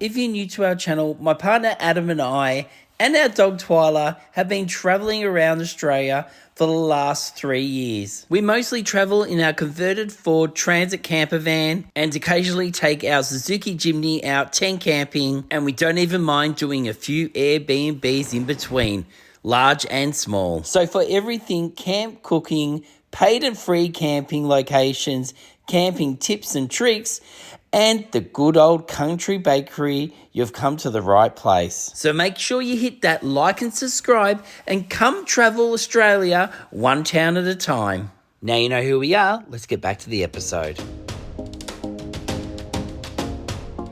if you're new to our channel, my partner Adam and I and our dog Twyla have been travelling around Australia for the last 3 years. We mostly travel in our converted Ford Transit camper van and occasionally take our Suzuki Jimny out tent camping, and we don't even mind doing a few Airbnbs in between, large and small. So for everything camp cooking, paid and free camping locations, camping tips and tricks, and the good old country bakery, you've come to the right place. So make sure you hit that like and subscribe and come travel Australia one town at a time. Now you know who we are, let's get back to the episode.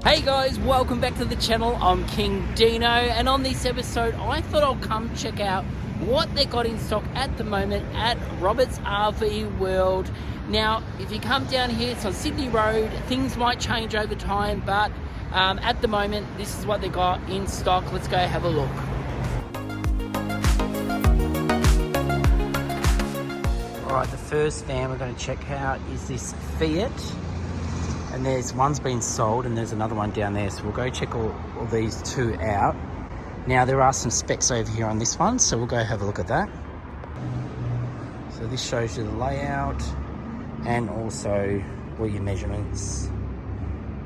Hey guys, welcome back to the channel. I'm King Dino, and on this episode I thought I'll come check out what they got in stock at the moment at Roberts RV World. Now, if you come down here, it's on Sydney Road. Things might change over time, but at the moment, this is what they got in stock. Let's go have a look. All right, the first van we're going to check out is this Fiat. And there's one's been sold and there's another one down there. So we'll go check all these two out. Now, there are some specs over here on this one, so we'll go have a look at that. So this shows you the layout and also all your measurements.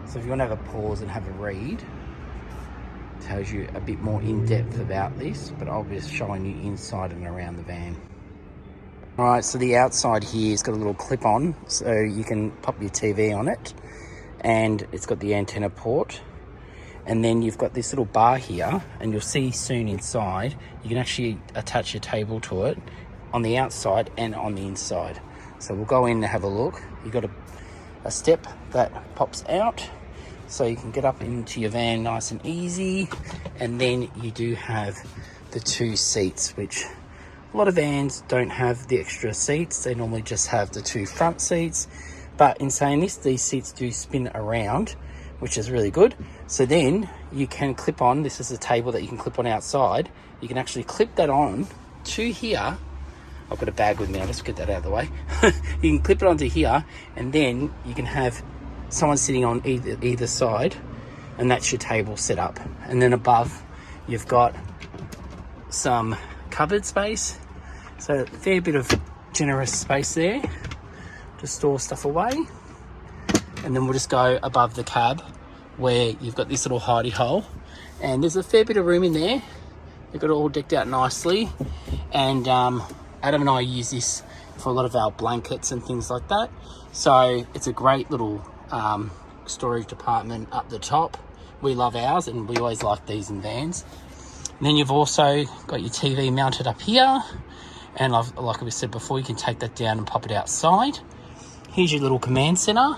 So if you want to have a pause and have a read, it tells you a bit more in depth about this, but I'll be showing you inside and around the van. All right, so the outside here has got a little clip on, so you can pop your TV on it, and it's got the antenna port. And then you've got this little bar here, and you'll see soon inside, you can actually attach your table to it on the outside and on the inside. So we'll go in and have a look. You've got a step that pops out, so you can get up into your van nice and easy. And then you do have the two seats, which a lot of vans don't have the extra seats. They normally just have the two front seats. But in saying this, these seats do spin around, which is really good. So then you can clip on, this is a table that you can clip on outside. You can actually clip that on to here. I've got a bag with me, I'll just get that out of the way. You can clip it onto here, and then you can have someone sitting on either side, and that's your table set up. And then above, you've got some cupboard space. So a fair bit of generous space there to store stuff away. And then we'll just go above the cab where you've got this little hidey hole, and there's a fair bit of room in there. They've got it all decked out nicely, and Adam and I use this for a lot of our blankets and things like that. So it's a great little storage department up the top. We love ours, and we always like these in vans. And then you've also got your TV mounted up here, and like we said before, you can take that down and pop it outside. Here's your little command center.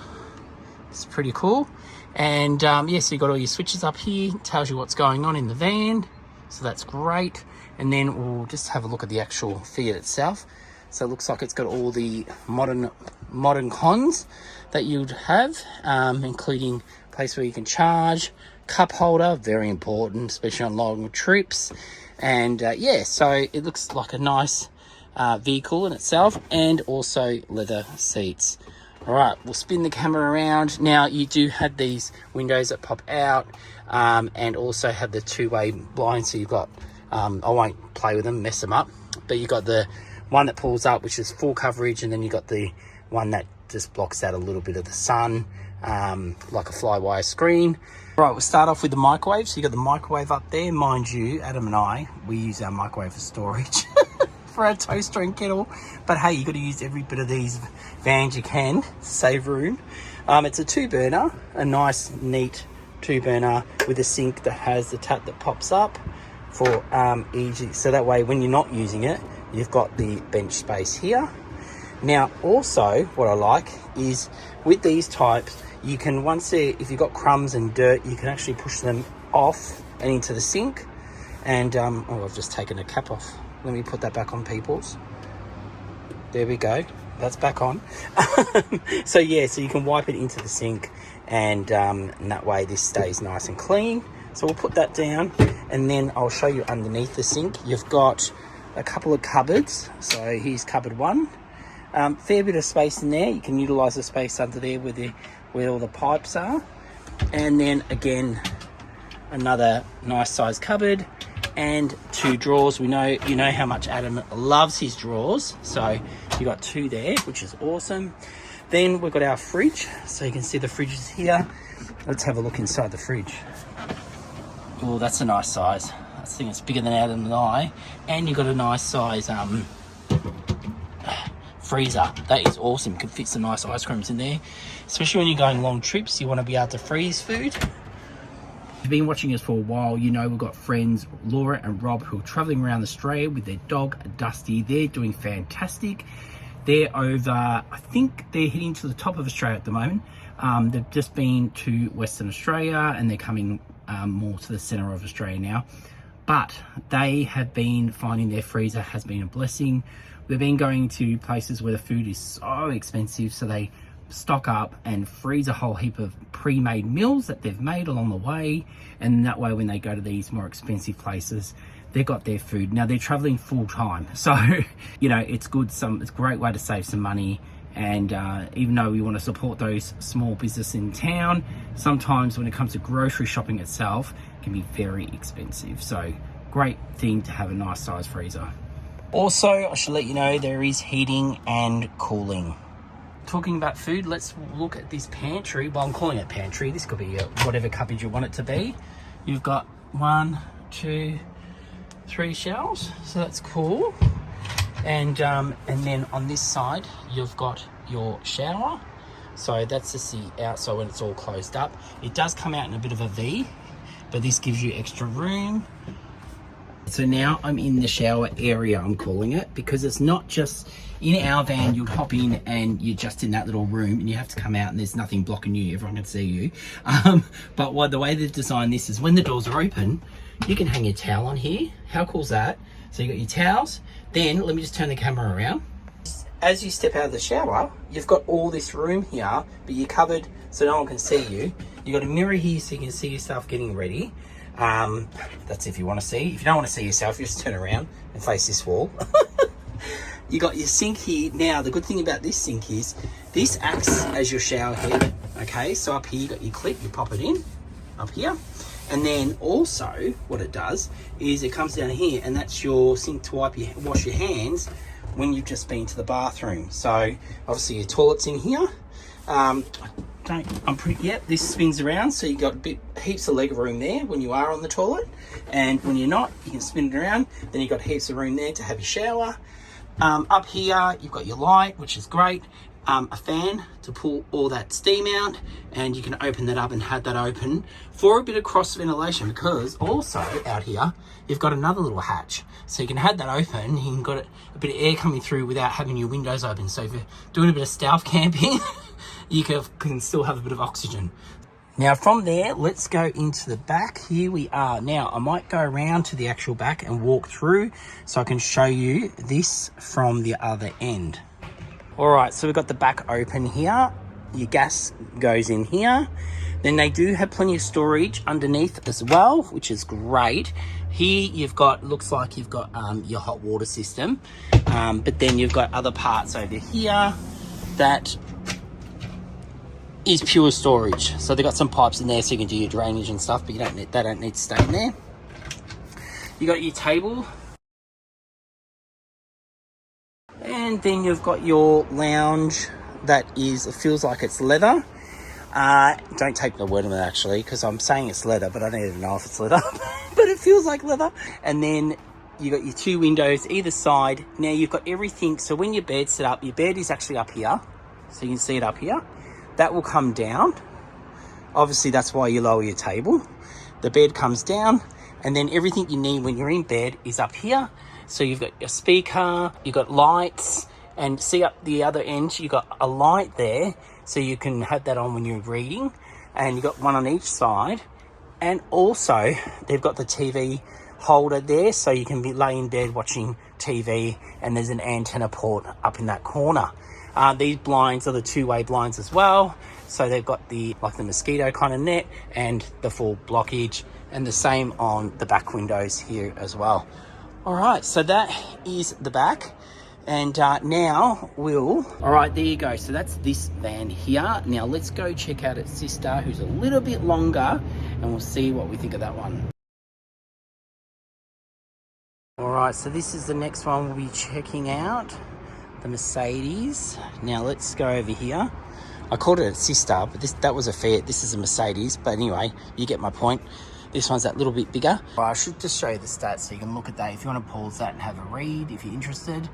It's pretty cool. And yeah, so you've got all your switches up here. It tells you what's going on in the van, so that's great. And then we'll just have a look at the actual Fiat itself. So it looks like it's got all the modern cons that you'd have, including a place where you can charge, cup holder, very important, especially on long trips. And yeah, so it looks like a nice vehicle in itself, and also leather seats. All right, we'll spin the camera around. Now, you do have these windows that pop out, and also have the two-way blinds. So you've got, I won't play with them, mess them up, but you've got the one that pulls up, which is full coverage, and then you've got the one that just blocks out a little bit of the sun, like a flywire screen. All right, we'll start off with the microwave. So you've got the microwave up there. Mind you, Adam and I, we use our microwave for storage. For our toaster and kettle, but hey, you got to use every bit of these vans you can to save room. It's a 2-burner, a nice neat 2-burner with a sink that has the tap that pops up for easy, so that way when you're not using it, you've got the bench space here. Now also what I like is with these types, you can, if you've got crumbs and dirt, you can actually push them off and into the sink. And oh, I've just taken a cap off. Let me put that back on, peoples. There we go. That's back on. So yeah, so you can wipe it into the sink, and that way this stays nice and clean. So we'll put that down, and then I'll show you underneath the sink. You've got a couple of cupboards. So here's cupboard one. Fair bit of space in there. You can utilise the space under there where all the pipes are. And then again, another nice size cupboard, and 2 drawers. You know how much Adam loves his drawers, so you got 2 there, which is awesome. Then we've got our fridge, so you can see the fridge is here. Let's have a look inside the fridge. Oh, that's a nice size. I think it's bigger than Adam and I. And you've got a nice size freezer. That is awesome. You can fit some nice ice creams in there, especially when you're going long trips. You want to be able to freeze food. If you've been watching us for a while, you know we've got friends Laura and Rob who are traveling around Australia with their dog Dusty. They're doing fantastic. They're over, I think they're heading to the top of Australia at the moment. They've just been to Western Australia and they're coming more to the centre of Australia now. But they have been finding their freezer has been a blessing. We've been going to places where the food is so expensive, so they stock up and freeze a whole heap of pre-made meals that they've made along the way, and that way when they go to these more expensive places, they've got their food. Now they're traveling full time, so you know it's good. It's a great way to save some money. And even though we want to support those small businesses in town, sometimes when it comes to grocery shopping itself, it can be very expensive. So great thing to have a nice size freezer. Also, I should let you know there is heating and cooling. Talking about food, let's look at this pantry. Well, I'm calling it pantry. This could be whatever cupboard you want it to be. You've got 1, 2, 3 shelves, so that's cool. And then on this side, you've got your shower. So that's just the outside when it's all closed up. It does come out in a bit of a V, but this gives you extra room. So now I'm in the shower area, I'm calling it, because it's not just in our van. You'd hop in and you're just in that little room and you have to come out and there's nothing blocking you. Everyone can see you. But the way they've designed this is when the doors are open, you can hang your towel on here. How cool is that? So you got your towels. Then let me just turn the camera around. As you step out of the shower, you've got all this room here, but you're covered so no one can see you. You've got a mirror here so you can see yourself getting ready. That's if you want to see. If you don't want to see yourself, you just turn around and face this wall. You got your sink here. Now, the good thing about this sink is this acts as your shower head. Okay, so up here you got your clip, you pop it in up here. And then also what it does is it comes down here and that's your sink to wash your hands when you've just been to the bathroom. So obviously your toilet's in here. This spins around, so you got heaps of leg room there when you are on the toilet, and when you're not, you can spin it around. Then you've got heaps of room there to have your shower. Up here, you've got your light, which is great. A fan to pull all that steam out, and you can open that up and have that open for a bit of cross ventilation, because also out here you've got another little hatch, so you can have that open. You can got a bit of air coming through without having your windows open. So if you're doing a bit of stealth camping, you can still have a bit of oxygen. Now from there, let's go into the back. Here we are. Now I might go around to the actual back and walk through so I can show you this from the other end. All right, so we've got the back open here. Your gas goes in here. Then they do have plenty of storage underneath as well, which is great. Here you've got, looks like you've got your hot water system, but then you've got other parts over here that is pure storage. So they've got some pipes in there so you can do your drainage and stuff, but they don't need to stay in there. You got your table. And then you've got your lounge that feels like it's leather. Don't take the word of it actually, because I'm saying it's leather, but I don't even know if it's leather, but it feels like leather. And then you got your 2 windows either side. Now you've got everything. So when your bed's set up, your bed is actually up here. So you can see it up here. That will come down. Obviously that's why you lower your table. The bed comes down, and then everything you need when you're in bed is up here. So you've got your speaker, you've got lights, and see up the other end, you've got a light there, so you can have that on when you're reading, and you've got one on each side. And also, they've got the TV holder there, so you can lay in bed watching TV, and there's an antenna port up in that corner. These blinds are the 2-way blinds as well, so they've got the mosquito kind of net and the full blockage, and the same on the back windows here as well. All right, so that is the back. And now all right, there you go. So that's this van here. Now let's go check out its sister, who's a little bit longer and we'll see what we think of that one. Alright, so this is the next one we'll be checking out, the Mercedes. Now let's go over here. I called it a sister, but that was a Fiat. This is a Mercedes, but anyway, you get my point. This one's that little bit bigger. I should just show you the stats so you can look at that. If you want to pause that and have a read, if you're interested,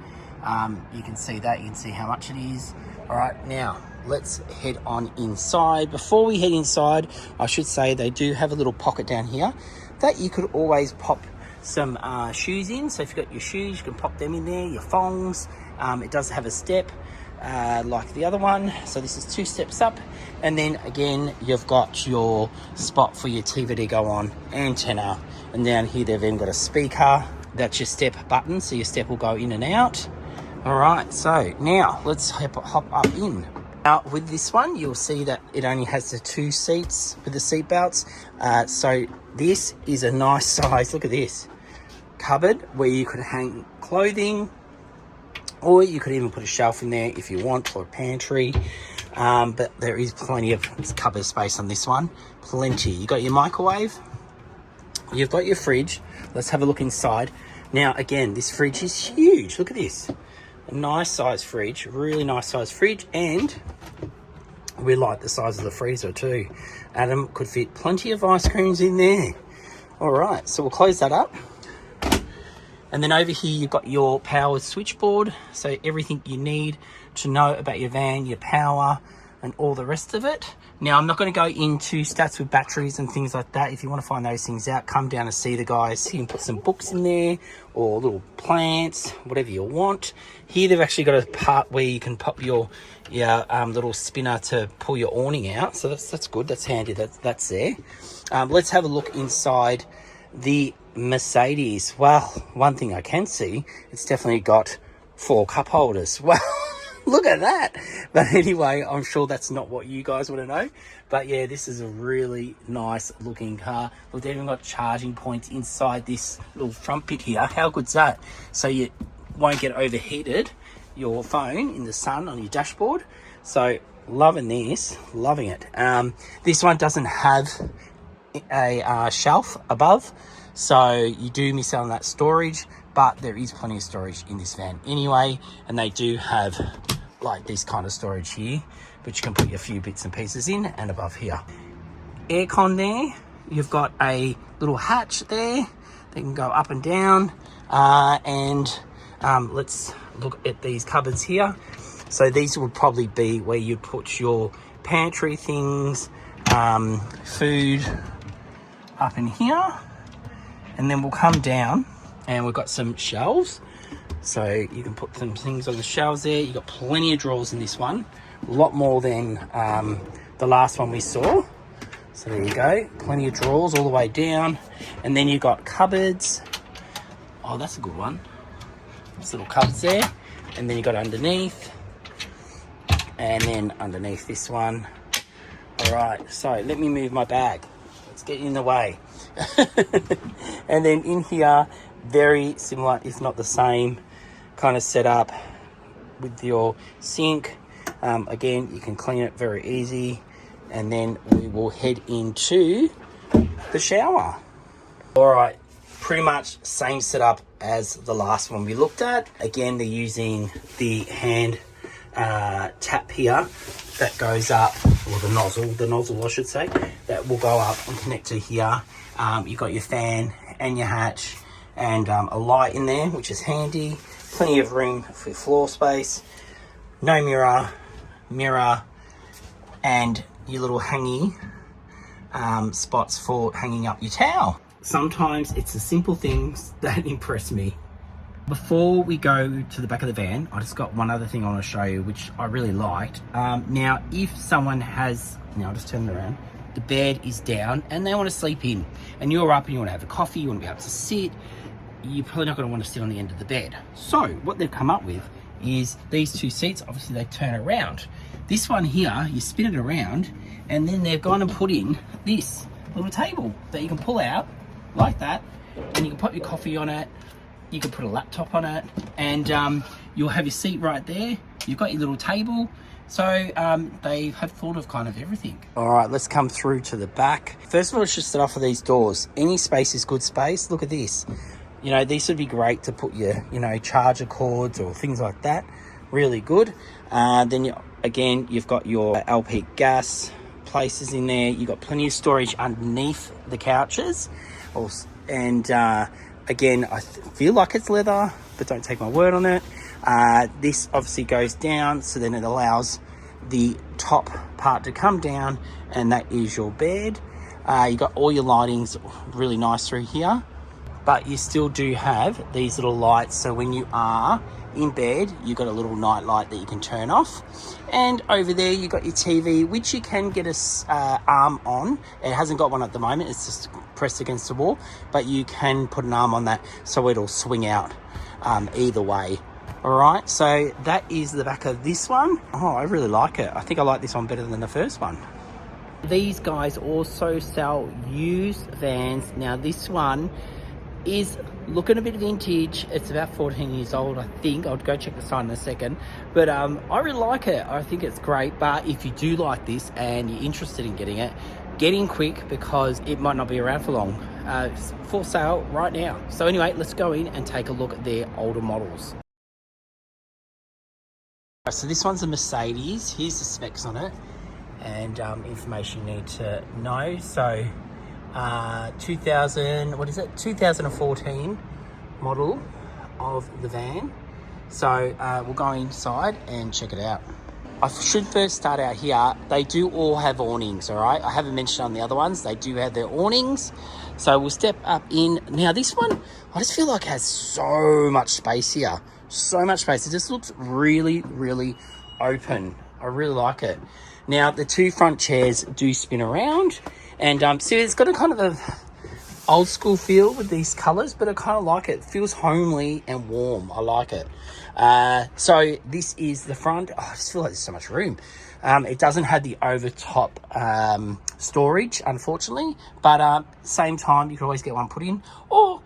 you can see that. You can see how much it is. Alright, now let's head on inside. Before we head inside, I should say they do have a little pocket down here that you could always pop some shoes in. So if you've got your shoes, you can pop them in there, your thongs. It does have a step like the other one, so this is 2 steps up, and then again you've got your spot for your TV to go on, antenna, and down here they've even got a speaker. That's your step button, so your step will go in and out. All right, so now let's hop up in. Now with this one, you'll see that it only has the 2 seats with the seat belts. So this is a nice size, look at this, cupboard where you could hang clothing, or you could even put a shelf in there if you want, or a pantry. But there is plenty of cupboard space on this one, plenty. You got your microwave, you've got your fridge. Let's have a look inside. Now again, this fridge is huge, look at this. A nice size fridge, really nice size fridge, and we like the size of the freezer too. Adam could fit plenty of ice creams in there. All right, so we'll close that up. And then over here, you've got your power switchboard. So everything you need to know about your van, your power, and all the rest of it. Now, I'm not going to go into stats with batteries and things like that. If you want to find those things out, come down and see the guys. You can put some books in there, or little plants, whatever you want. Here, they've actually got a part where you can pop your little spinner to pull your awning out. So that's good. That's handy. That's there. Let's have a look inside the Mercedes. Well, one thing I can see, it's definitely got 4 cup holders. Well, look at that. But anyway, I'm sure that's not what you guys want to know. But yeah, this is a really nice looking car. Look, they've even got charging points inside this little front bit here. How good's that? So you won't get overheated your phone in the sun on your dashboard. So loving this, loving it. This one doesn't have a shelf above, so you do miss out on that storage, but there is plenty of storage in this van anyway. And they do have like this kind of storage here, but you can put your few bits and pieces in, and above here. Aircon there. You've got a little hatch there. They can go up and down. Let's look at these cupboards here. So these would probably be where you'd put your pantry things, food up in here. And then we'll come down and we've got some shelves. So you can put some things on the shelves there. You've got plenty of drawers in this one. A lot more than the last one we saw. So there you go. Plenty of drawers all the way down. And then you've got cupboards. Oh, that's a good one. There's little cupboards there. And then you've got underneath. And then underneath this one. All right, so let me move my bag. Let's get in the way. And then in here, very similar, if not the same kind of setup with your sink. Again, you can clean it very easy. And then we will head into the shower. All right, pretty much same setup as the last one we looked at. Again, they're using the hand tap here that goes up, or the nozzle I should say, that will go up and connect to here. You've got your fan and your hatch, and a light in there, which is handy. Plenty of room for floor space. No mirror, and your little hangy spots for hanging up your towel. Sometimes it's the simple things that impress me. Before we go to the back of the van, I just got one other thing I want to show you, which I really liked. Now, if someone has, I'll just turn it around, the bed is down and they want to sleep in, and you're up and you want to have a coffee, you want to be able to sit, you're probably not going to want to sit on the end of the bed. So what they've come up with is these 2 seats. Obviously they turn around. This one here, you spin it around, and then they've gone and put in this little table that you can pull out like that, and you can put your coffee on it. You can put a laptop on it, and you'll have your seat right there. You've got your little table, So they have thought of kind of everything. All right, let's come through to the back. First of all, let's just start off with these doors. Any space is good space. Look at this. You know, these would be great to put your, you know, charger cords or things like that. Really good. Then, again, you've got your LP gas places in there. You've got plenty of storage underneath the couches. And again, I feel like it's leather, but don't take my word on it. This obviously goes down, so then it allows the top part to come down, and that is your bed. You got all your lightings really nice through here, but you still do have these little lights, so when you are in bed, you've got a little night light that you can turn off. And over there you got your TV, which you can get a arm on. It hasn't got one at the moment, it's just pressed against the wall, but you can put an arm on that so it'll swing out either way. All right, so that is the back of this one. Oh, I really like it. I think I like this one better than the first one. These guys also sell used vans. Now this one is looking a bit vintage. It's about 14 years old, I think. I'll go check the sign in a second. But I really like it. I think it's great. But if you do like this and you're interested in getting it, get in quick because it might not be around for long. It's for sale right now. So anyway, let's go in and take a look at their older models. So this one's a Mercedes. Here's the specs on it and information you need to know. So 2014 model of the van. So we'll go inside and check it out. I should first start out here. They do all have awnings, all right? I haven't mentioned on the other ones. They do have their awnings. So we'll step up in. Now this one, I just feel like it has so much space here. So much space. It just looks really, really open. I really like it. Now the two front chairs do spin around, and see, it's got a kind of a old school feel with these colors, but I kind of like it. It feels homely and warm. I like it. So this is the front. Oh, I just feel like there's so much room. It doesn't have the over top storage, unfortunately, but same time you can always get one put in, or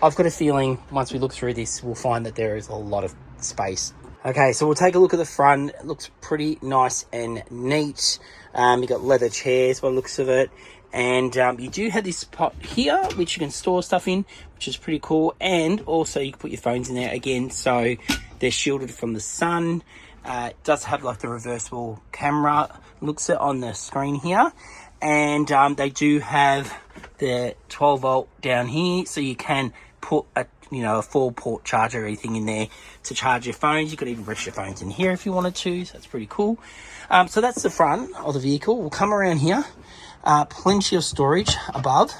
I've got a feeling once we look through this, we'll find that there is a lot of space. Okay, so we'll take a look at the front. It looks pretty nice and neat. You've got leather chairs by the looks of it. And you do have this pot here, which you can store stuff in, which is pretty cool. And also you can put your phones in there again, so they're shielded from the sun. It does have like the reversible camera, looks it on the screen here. And they do have the 12 volt down here, so you can put a 4-port charger or anything in there to charge your phones. You could even rest your phones in here if you wanted to, so that's pretty cool. So that's the front of the vehicle. We'll come around here. Plenty of storage above,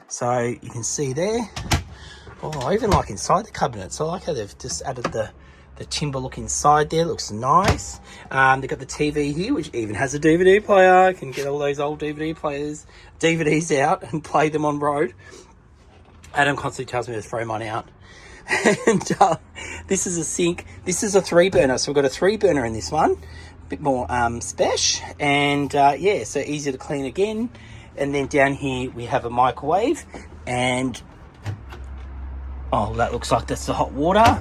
so you can see there. Oh, even like inside the cabinets, I like how they've just added the timber look inside there. Looks nice. They've got the TV here, which even has a DVD player. You can get all those old DVDs out and play them on road. Adam constantly tells me to throw mine out. And this is a sink. This is a 3-burner, so we've got a 3-burner in this one. A bit more spesh, and yeah, so easy to clean again. And then down here we have a microwave, and oh, that looks like that's the hot water.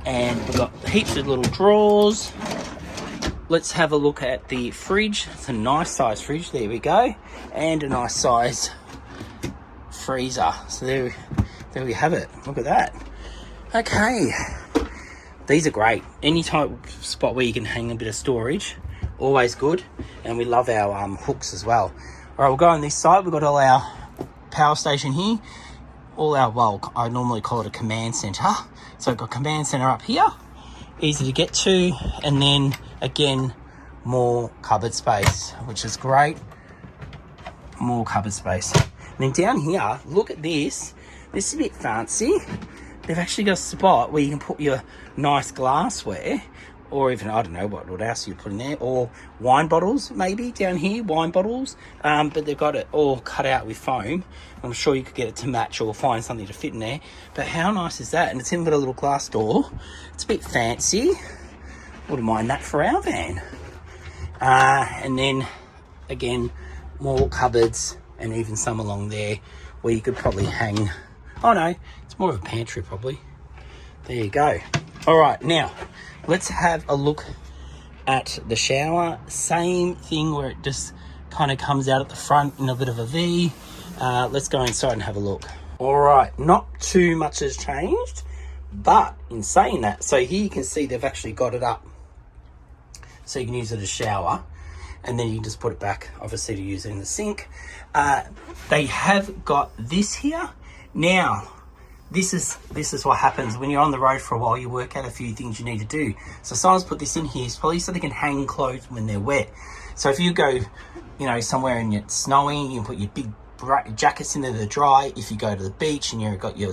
And we've got heaps of little drawers. Let's have a look at the fridge. It's a nice size fridge, there we go, and a nice size freezer. So there we have it. Look at that. Okay, these are great. Any type of spot where you can hang a bit of storage, always good. And we love our hooks as well. All right, we'll go on this side. We've got all our power station here. All our, well, I normally call it a command center. So we've got command center up here, easy to get to. And then again, more cupboard space, which is great. More cupboard space. And then down here, look at this. This is a bit fancy. They've actually got a spot where you can put your nice glassware, or even, I don't know what else you put in there, or wine bottles maybe down here, wine bottles. But they've got it all cut out with foam. I'm sure you could get it to match or find something to fit in there. But how nice is that? And it's even got a little glass door. It's a bit fancy. Wouldn't mind that for our van. And then again, more cupboards, and even some along there where you could probably hang. Oh no, it's more of a pantry probably. There you go. All right, now let's have a look at the shower, same thing where it just kind of comes out at the front in a bit of a V. Let's go inside and have a look. All right, not too much has changed, but in saying that, so here you can see they've actually got it up so you can use it as a shower, and then you can just put it back, obviously, to use it in the sink. They have got this here. Now, this is what happens when you're on the road for a while. You work out a few things you need to do. So someone's put this in here, it's probably so they can hang clothes when they're wet. So if you go, you know, somewhere and it's snowing, you can put your big jackets in there to dry. If you go to the beach and you've got your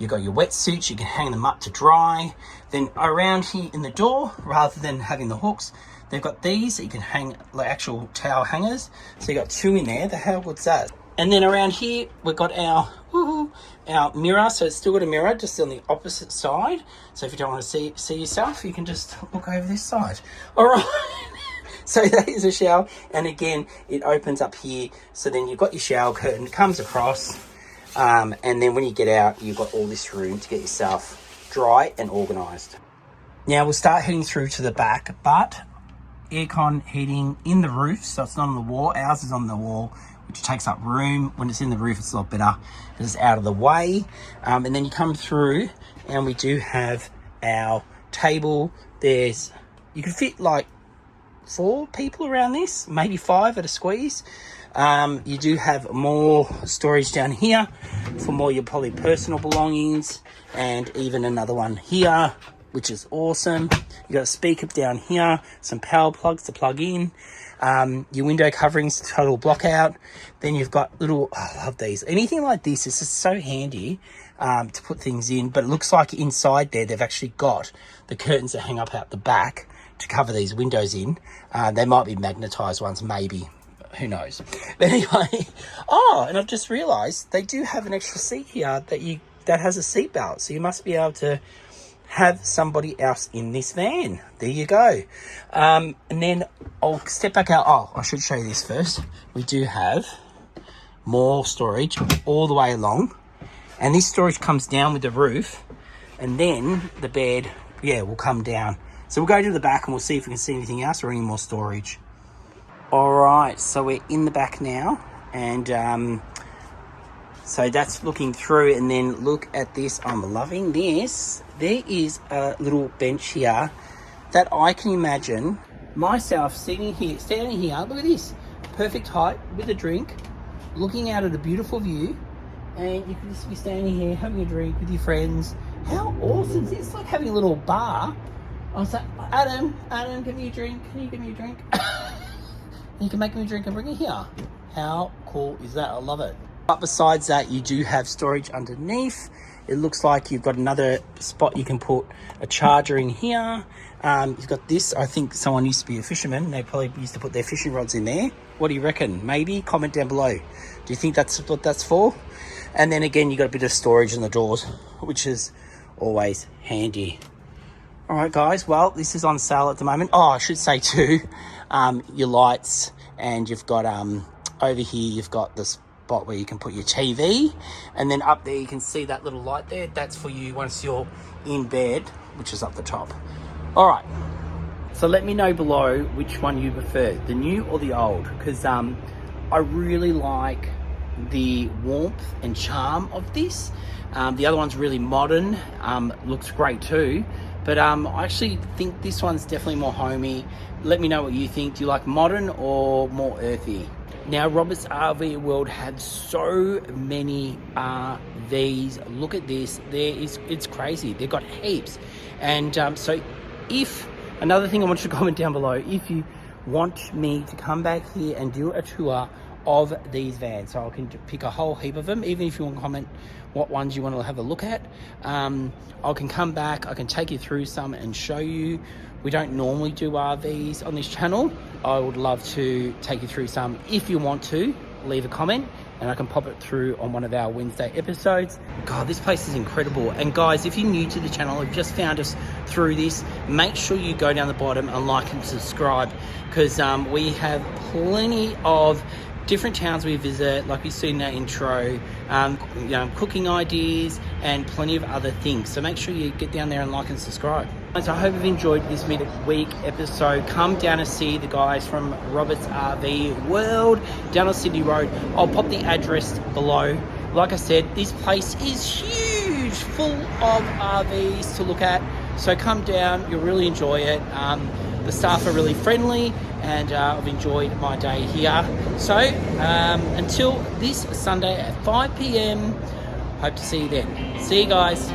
wetsuits, you can hang them up to dry. Then around here in the door, rather than having the hooks, they've got these that you can hang like actual towel hangers. So you got two in there. How good's that? And then around here we've got our mirror. So it's still got a mirror, just on the opposite side. So if you don't want to see yourself, you can just look over this side. All right. So that is a shower, and again, it opens up here. So then you've got your shower curtain, comes across, and then when you get out, you've got all this room to get yourself dry and organised. Now we'll start heading through to the back, but aircon heating in the roof, so it's not on the wall. Ours is on the wall, which takes up room. When it's in the roof, it's a lot better because it's out of the way. And then you come through, and we do have our table. You can fit like 4 people around this, maybe 5 at a squeeze. You do have more storage down here for more your probably personal belongings, and even another one here, which is awesome. You got a speaker down here, some power plugs to plug in, your window coverings, total block out. Then you've got little, I love these. Anything like this is just so handy to put things in, but it looks like inside there they've actually got the curtains that hang up out the back to cover these windows in. They might be magnetized ones, maybe, who knows. But anyway, and I've just realized they do have an extra seat here that has a seat belt, so you must be able to have somebody else in this van. There you go. And then I'll step back out. I should show you this first. We do have more storage all the way along, and this storage comes down with the roof, and then the bed will come down. So we'll go to the back and we'll see if we can see anything else or any more storage. All right, so we're in the back now, and so that's looking through. And then look at this. I'm loving this. There is a little bench here that I can imagine myself standing here. Look at this, perfect height with a drink, looking out at a beautiful view, and you can just be standing here having a drink with your friends. How awesome is this? It's like having a little bar. I was like, Adam, give me a drink. Can you give me a drink? You can make me a drink and bring it here. How cool is that? I love it. But besides that, you do have storage underneath. It looks like you've got another spot you can put a charger in here. You've got this. I think someone used to be a fisherman. They probably used to put their fishing rods in there. What do you reckon? Maybe comment down below. Do you think that's what that's for? And then again, you got a bit of storage in the doors, which is always handy. All right, guys, well, this is on sale at the moment. I should say too, your lights, and you've got over here you've got the spot where you can put your TV, and then up there you can see that little light there. That's for you once you're in bed, which is up the top. All right, so let me know below which one you prefer, the new or the old, because I really like the warmth and charm of this. The other one's really modern, looks great too. But I actually think this one's definitely more homey. Let me know what you think. Do you like modern or more earthy? Now, Robert's RV World had so many RVs. Look at this. It's crazy. They've got heaps. And so if, another thing I want you to comment down below, if you want me to come back here and do a tour of these vans, so I can pick a whole heap of them. Even if you want to comment what ones you want to have a look at, I can come back, I can take you through some and show you. We don't normally do RVs on this channel. I would love to take you through some. If you want to, leave a comment and I can pop it through on one of our Wednesday episodes. God, this place is incredible. And guys, if you're new to the channel, if you just found us through this, make sure you go down the bottom and like and subscribe, because we have plenty of different towns we visit, like we see in that intro, cooking ideas and plenty of other things. So make sure you get down there and like and subscribe. Guys, I hope you've enjoyed this midweek episode. Come down and see the guys from Robert's RV World down on Sydney Road. I'll pop the address below. Like I said, this place is huge, full of RVs to look at. So come down, you'll really enjoy it. The staff are really friendly, and I've enjoyed my day here. So until this Sunday at 5 p.m, hope to see you then. See you guys.